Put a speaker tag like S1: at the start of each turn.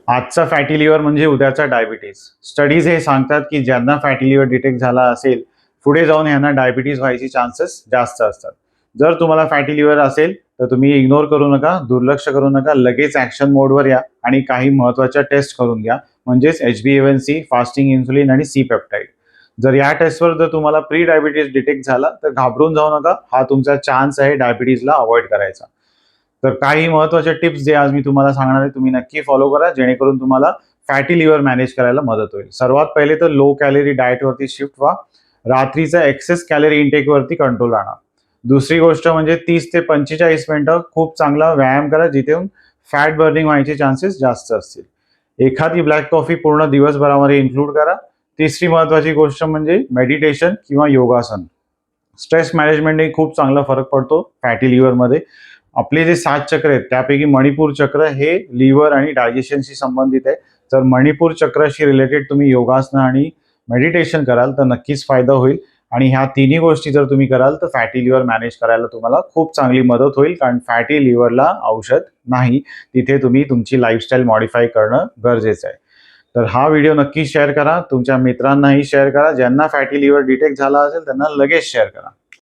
S1: आजचा fatty liver म्हणजे उद्याचा डायबिटीज. स्टडीज हे सांगतात की ज्यांना फॅटी लिव्हर डिटेक्ट झाला असेल, पुढे जाऊन यांना डायबिटीज व्हायची चान्सेस जास्त असतात. जर तुम्हाला फॅटी लिव्हर असेल, तर तुम्ही इग्नोर करू नका, दुर्लक्ष करू नका. लगेच ॲक्शन मोडवर या आणि काही महत्त्वाच्या टेस्ट करून घ्या. म्हणजेच HbA1c, फास्टिंग इन्सुलिन आणि सी पेप्टाइड. जर या टेस्टवर जर तुम्हाला प्री डायबिटीज डिटेक्ट झाला, तर घाबरून जाऊ नका. हा तुमचा चान्स आहे डायबिटीजला अवॉइड करायचा. तर काही महत्त्वाचे टिप्स जे आज मी तुम्हाला सांगणार आहे, तुम्ही नक्की फॉलो करा, जेणेकरून तुम्हाला फॅटी लिव्हर मॅनेज करायला मदत होईल. सर्वात पहिले तर लो कॅलरी डाएटवरती शिफ्ट व्हा. रात्रीचा एक्सेस कॅलरी इनटेकवरती कंट्रोल आणा. दुसरी गोष्ट म्हणजे 30 ते 45 मिनिटं खूप चांगला व्यायाम करा, जिथून फॅट बर्निंग व्हायचे चान्सेस जास्त असतील. एखादी ब्लॅक कॉफी पूर्ण दिवसभरामध्ये इन्क्लूड करा. तिसरी महत्त्वाची गोष्ट म्हणजे मेडिटेशन किंवा योगासन. स्ट्रेस मॅनेजमेंटने खूप चांगला फरक पडतो फॅटी लिव्हरमध्ये. आपले जे 7 चक्र आहेत, त्यापैकी मणिपूर चक्र हे लिव्हर आणि डायजेशनशी संबंधित आहे. जर मणिपूर चक्राशी रिलेटेड तुम्ही योगासनं आणि मेडिटेशन कराल, तर नक्कीच फायदा होईल. आणि ह्या तिन्ही गोष्टी जर तुम्ही कराल, तर फॅटी लिव्हर मॅनेज करायला तुम्हाला खूप चांगली मदत होईल. कारण फॅटी लिव्हरला औषध नाही. तिथे तुम्ही तुमची लाईफस्टाईल मॉडिफाय करणं गरजेचं आहे. तर हा व्हिडिओ नक्की शेअर करा. तुमच्या मित्रांनाही शेअर करा. ज्यांना फॅटी लिव्हर डिटेक्ट झाला असेल, त्यांना लगेच शेअर करा.